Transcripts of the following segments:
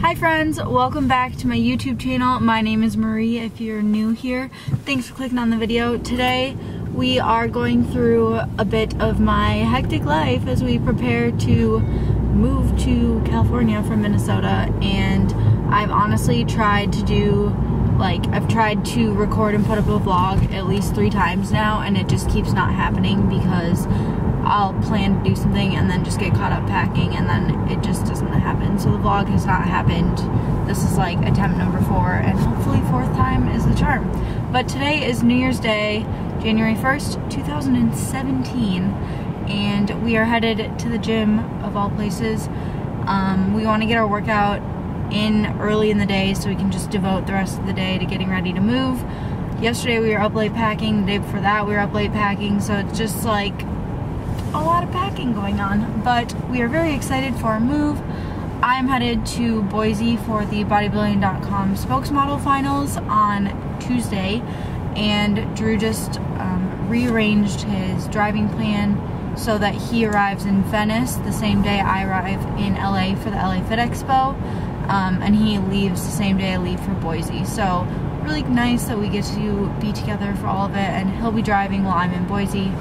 Hi friends, welcome back to my YouTube channel. My name is Marie if you're new here. Thanks for clicking on the video. Today we are going through a bit of my hectic life as we prepare to move to California from Minnesota, and I've honestly tried to do I've tried to record and put up a vlog at least 3 times now, and it just keeps not happening because I'll plan to do something and then just get caught up packing and then it just doesn't happen. So the vlog has not happened. This is like attempt number 4 and hopefully 4th time is the charm. But today is New Year's Day, January 1st, 2017, and we are headed to the gym of all places. We want to get our workout in early in the day so we can just devote the rest of the day to getting ready to move. Yesterday we were up late packing, the day before that we were up late packing, so it's just like a lot of packing going on, but we are very excited for our move. I'm headed to Boise for the bodybuilding.com spokesmodel finals on Tuesday, and Drew just rearranged his driving plan so that he arrives in Venice the same day I arrive in LA for the LA Fit Expo, and he leaves the same day I leave for Boise. So really nice that we get to be together for all of it, and he'll be driving while I'm in Boise,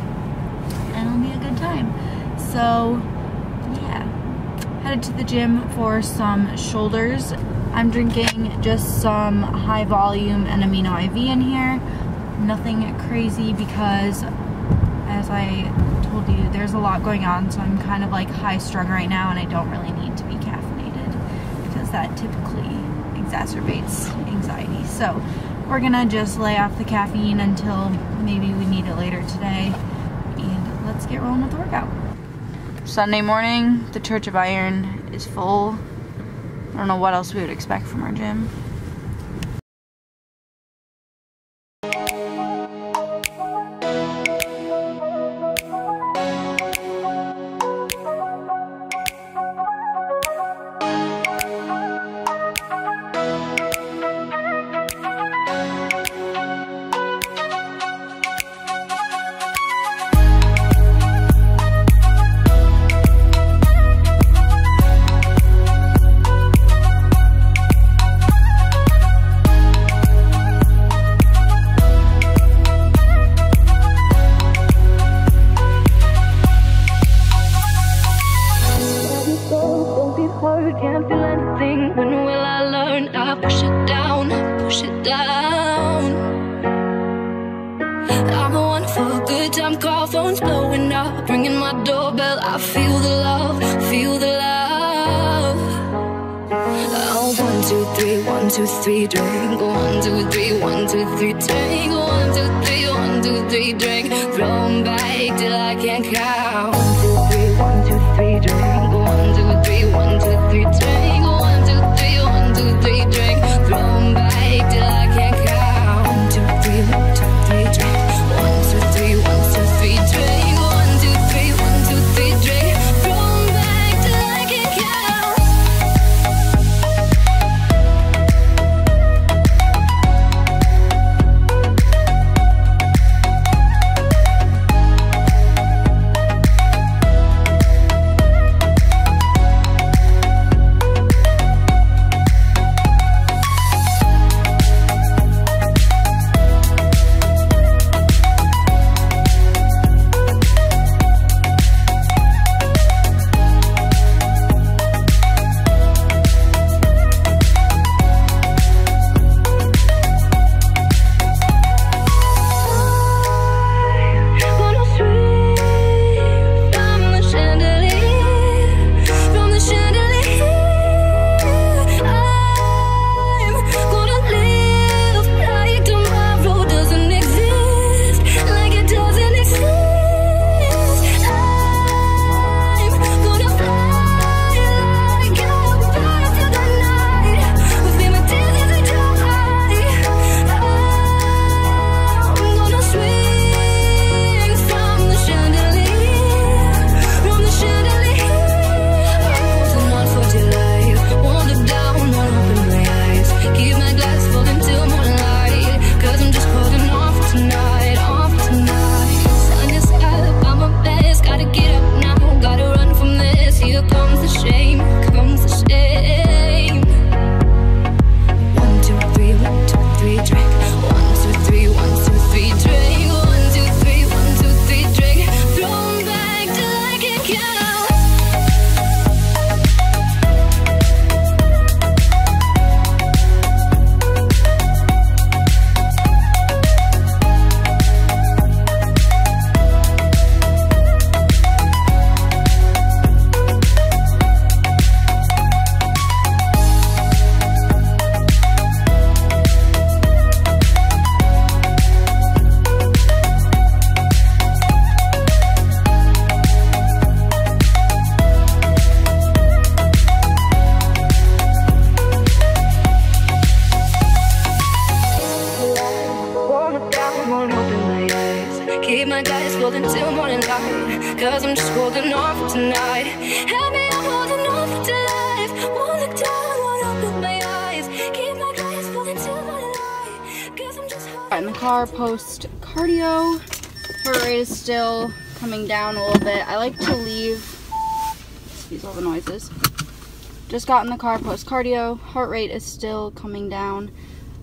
and it'll be a good time. So yeah, headed to the gym for some shoulders. I'm drinking just some high volume and amino IV in here, nothing crazy because as I told you there's a lot going on, so I'm kind of like high strung right now and I don't really need to be caffeinated because that typically exacerbates anxiety. So we're gonna just lay off the caffeine until maybe we need it later today. Let's get rolling with the workout. Sunday morning, the Church of Iron is full. I don't know what else we would expect from our gym. Phone's blowing up, ringing my doorbell. I feel the love, feel the love. Oh, 1, 2, 3, 1, 2, 3, drink. 1, 2, 3, 1, 2, 3, drink. 1, 2, 3, 1, 2, 3, drink. Throw 'em back till I can't count. 1, 2, 3, 1, 2, 3, drink. 1, 2, 3, 1, 2, 3, drink. 1, 2, 3, 1, 2, 3, drink. Throw 'em back till I can't count. 1, 2, 3, 1, 2, 3, drink. 1, 2, 3, 1, 2, 3, drink. 1, 2, 3, 1, 2, 3, drink. Throw 'em back till I can't count. holding on for tonight. Help me, I'm holding on for tonight. One look down, one open my eyes. Keep my glass pulled into my light. Guess I'm just in the car post cardio. Heart rate is still coming down a little bit. I like to leave, excuse all the noises. Just got in the car post cardio. Heart rate is still coming down.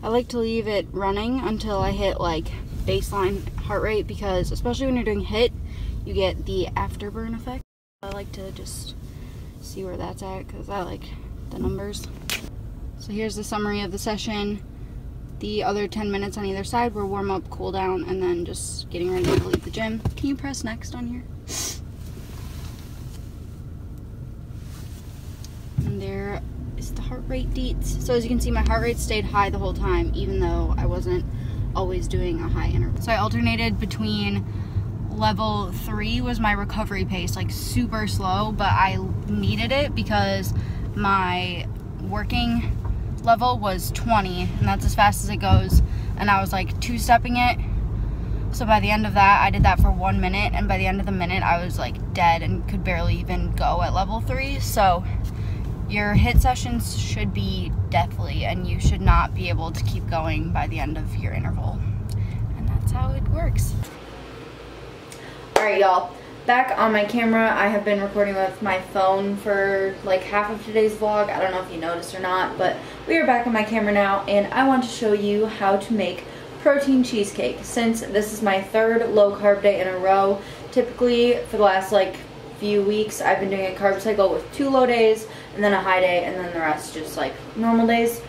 I like to leave it running until I hit like baseline heart rate, because especially when you're doing HIIT, you get the afterburn effect. I like to just see where that's at because I like the numbers. So here's the summary of the session. The other 10 minutes on either side were warm up, cool down, and then just getting ready to leave the gym. Can you press next on here? And there is the heart rate deets. So as you can see, my heart rate stayed high the whole time, even though I wasn't always doing a high interval. So I alternated between level 3 was my recovery pace, like super slow, but I needed it because my working level was 20, and that's as fast as it goes, and I was like two-stepping it. So by the end of that, I did that for 1 minute, and by the end of the minute, I was like dead and could barely even go at level 3. So your HIIT sessions should be deathly, and you should not be able to keep going by the end of your interval. And that's how it works. Alright, y'all. Back on my camera. I have been recording with my phone for like half of today's vlog. I don't know if you noticed or not, but we are back on my camera now, and I want to show you how to make protein cheesecake. Since this is my third low-carb day in a row, typically for the last like few weeks, I've been doing a carb cycle with 2 low days, and then a high day, and then the rest just like normal days.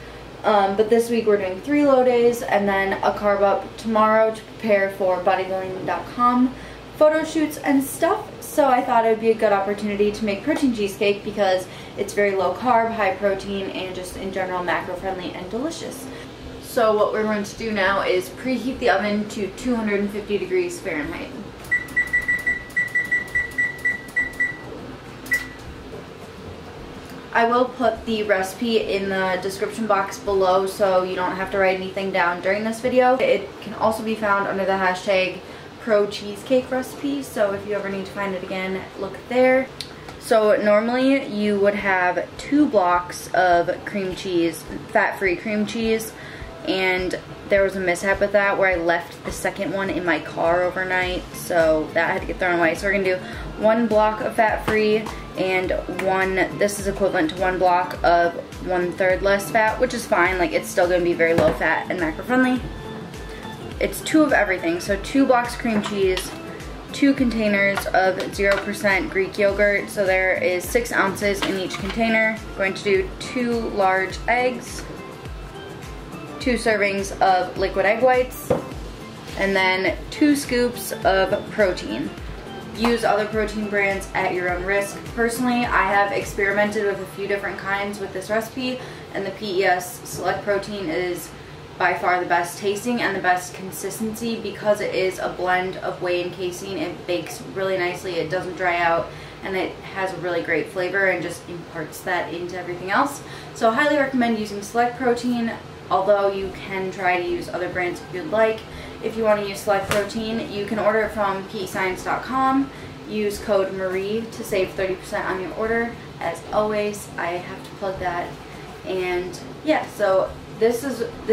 But this week we're doing 3 low days, and then a carb up tomorrow to prepare for bodybuilding.com photo shoots and stuff. So I thought it would be a good opportunity to make protein cheesecake because it's very low carb, high protein, and just in general macro friendly and delicious. So what we're going to do now is preheat the oven to 250 degrees Fahrenheit. I will put the recipe in the description box below so you don't have to write anything down during this video. It can also be found under the hashtag ProCheesecake recipe, so if you ever need to find it again, look there. So normally you would have 2 blocks of cream cheese, fat-free cream cheese, and there was a mishap with that where I left the second one in my car overnight, so that had to get thrown away. So we're gonna do 1 block of fat-free and this is equivalent to 1 block of 1/3 less fat, which is fine. Like, it's still gonna be very low fat and macro friendly. It's 2 of everything, so 2 blocks cream cheese, 2 containers of 0% Greek yogurt, so there is 6 ounces in each container. I'm going to do 2 large eggs, 2 servings of liquid egg whites, and then 2 scoops of protein. Use other protein brands at your own risk. Personally, I have experimented with a few different kinds with this recipe, and the PEScience Select Protein is by far the best tasting and the best consistency because it is a blend of whey and casein. It bakes really nicely, it doesn't dry out, and it has a really great flavor and just imparts that into everything else. So I highly recommend using Select Protein, although you can try to use other brands if you'd like. If you want to use Select Protein, you can order it from PEScience.com. Use code MARIE to save 30% on your order. As always, I have to plug that. And yeah, so this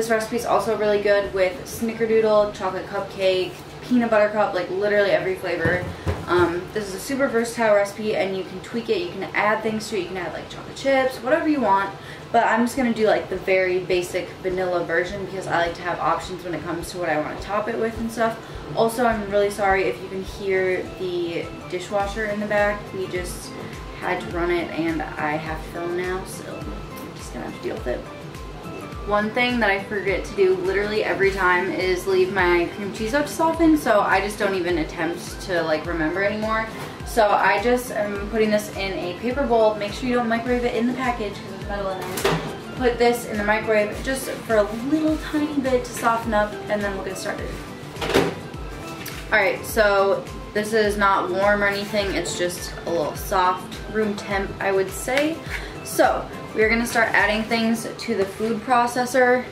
recipe is also really good with snickerdoodle, chocolate cupcake, peanut butter cup, like literally every flavor. This is a super versatile recipe, and you can tweak it, you can add things to it, you can add like chocolate chips, whatever you want, but I'm just going to do like the very basic vanilla version because I like to have options when it comes to what I want to top it with and stuff. Also, I'm really sorry if you can hear the dishwasher in the back. We just had to run it and I have to film now, so I'm just going to have to deal with it. One thing that I forget to do literally every time is leave my cream cheese out to soften, so I just don't even attempt to like remember anymore. So I just am putting this in a paper bowl. Make sure you don't microwave it in the package because there's metal in there. Put this in the microwave just for a little tiny bit to soften up, and then we'll get started. Alright, so this is not warm or anything, it's just a little soft, room temp I would say. So we're going to start adding things to the food processor.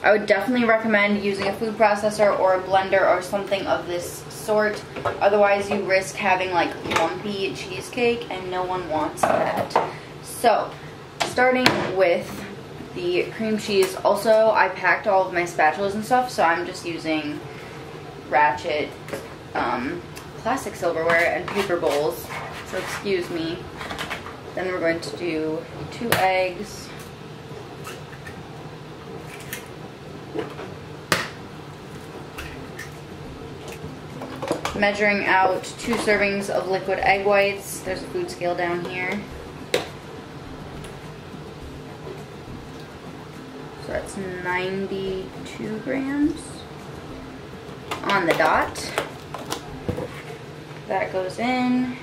I would definitely recommend using a food processor or a blender or something of this sort. Otherwise you risk having like lumpy cheesecake and no one wants that. So starting with the cream cheese. Also, I packed all of my spatulas and stuff, so I'm just using ratchet plastic silverware and paper bowls, so excuse me. Then we're going to do 2 eggs, measuring out 2 servings of liquid egg whites. There's a food scale down here. So that's 92 grams on the dot. That goes in.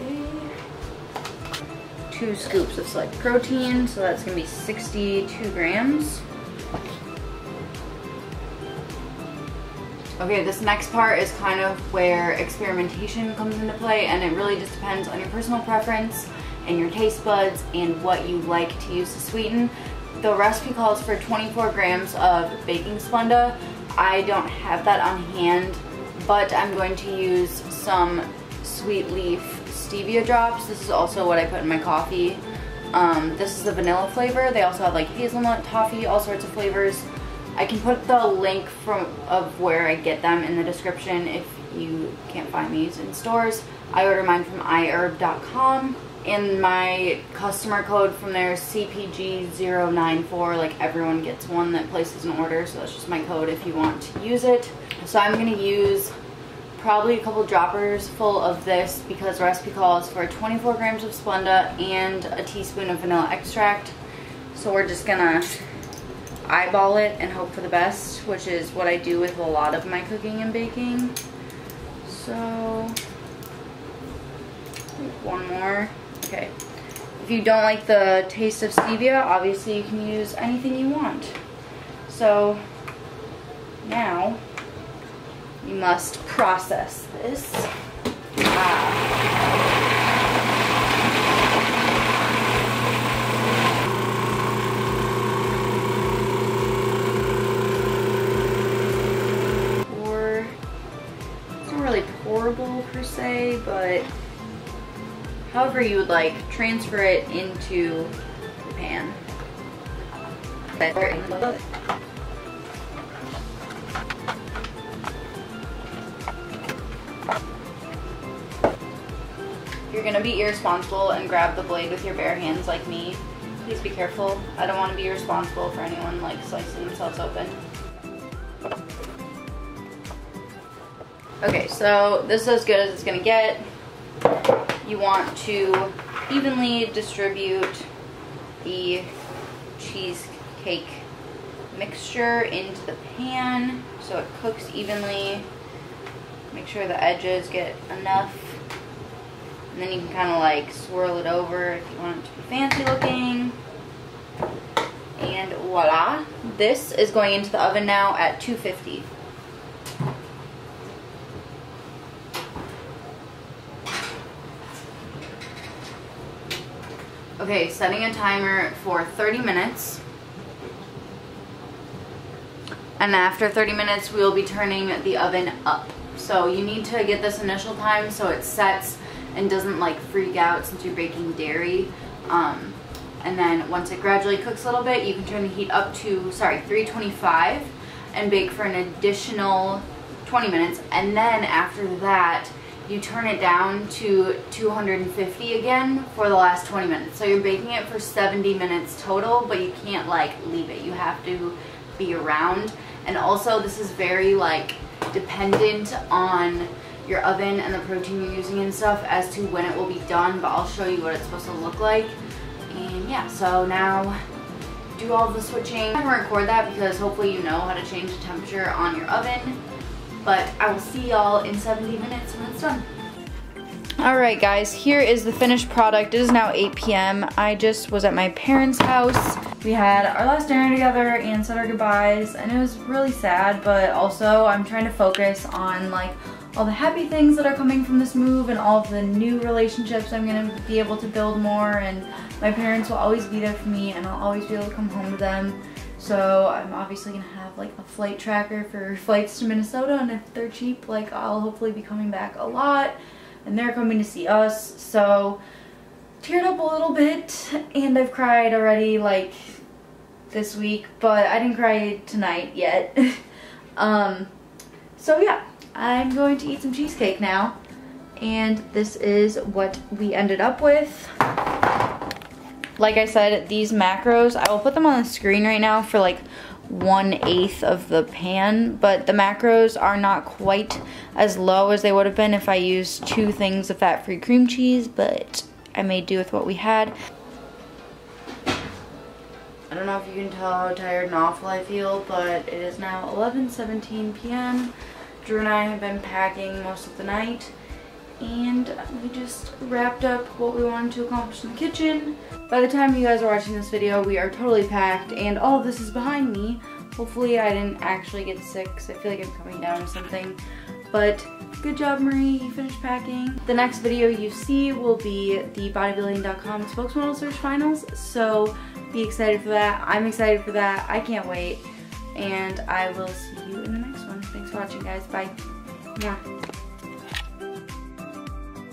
Okay. 2 scoops of select protein, so that's gonna be 62 grams. Okay, this next part is kind of where experimentation comes into play, and it really just depends on your personal preference and your taste buds and what you like to use to sweeten. The recipe calls for 24 grams of baking Splenda. I don't have that on hand, but I'm going to use some sweet leaf stevia drops. This is also what I put in my coffee. This is the vanilla flavor. They also have like hazelnut, toffee, all sorts of flavors. I can put the link of where I get them in the description if you can't find these in stores. I order mine from iherb.com, and my customer code from there is CPG094. Like, everyone gets one that places an order, so that's just my code if you want to use it. So I'm going to use probably a couple droppers full of this because the recipe calls for 24 grams of Splenda and a teaspoon of vanilla extract. So we're just gonna eyeball it and hope for the best, which is what I do with a lot of my cooking and baking. So, one more. Okay. If you don't like the taste of stevia, obviously you can use anything you want. So, now, you must process this. Pourable per se, but however you would like, transfer it into the pan. You're gonna be irresponsible and grab the blade with your bare hands like me. Please be careful. I don't want to be irresponsible for anyone like slicing themselves open. Okay, so this is as good as it's gonna get. You want to evenly distribute the cheesecake mixture into the pan so it cooks evenly. Make sure the edges get enough. And then you can kind of like swirl it over if you want it to be fancy looking. And voila. This is going into the oven now at 250. Okay, setting a timer for 30 minutes. And after 30 minutes, we'll be turning the oven up. So you need to get this initial time so it sets and doesn't like freak out since you're baking dairy. And then once it gradually cooks a little bit, you can turn the heat up to, 325 and bake for an additional 20 minutes. And then after that, you turn it down to 250 again for the last 20 minutes. So you're baking it for 70 minutes total, but you can't like leave it. You have to be around. And also this is very like dependent on your oven and the protein you're using and stuff as to when it will be done, but I'll show you what it's supposed to look like. And yeah, so now do all the switching. I'm gonna record that because hopefully you know how to change the temperature on your oven. But I will see y'all in 70 minutes when it's done. Alright guys, here is the finished product. It is now 8 p.m. I just was at my parents' house. We had our last dinner together and said our goodbyes, and it was really sad, but also I'm trying to focus on like all the happy things that are coming from this move and all of the new relationships I'm going to be able to build more, and my parents will always be there for me and I'll always be able to come home to them. So I'm obviously going to have like a flight tracker for flights to Minnesota, and if they're cheap, like I'll hopefully be coming back a lot, and they're coming to see us. So teared up a little bit, and I've cried already like this week, but I didn't cry tonight yet. So yeah, I'm going to eat some cheesecake now, and this is what we ended up with. Like I said, these macros, I will put them on the screen right now for like 1/8 of the pan, but the macros are not quite as low as they would have been if I used 2 things of fat-free cream cheese, but I made do with what we had. I don't know if you can tell how tired and awful I feel, but it is now 11:17 p.m. Drew and I have been packing most of the night, and we just wrapped up what we wanted to accomplish in the kitchen. By the time you guys are watching this video, we are totally packed, and all of this is behind me. Hopefully I didn't actually get sick, because I feel like I'm coming down with something. But good job, Marie, you finished packing. The next video you see will be the bodybuilding.com spokesmodel search finals, so be excited for that. I'm excited for that. I can't wait. And I will see you in the next one. Thanks for watching, guys. Bye. Mwah.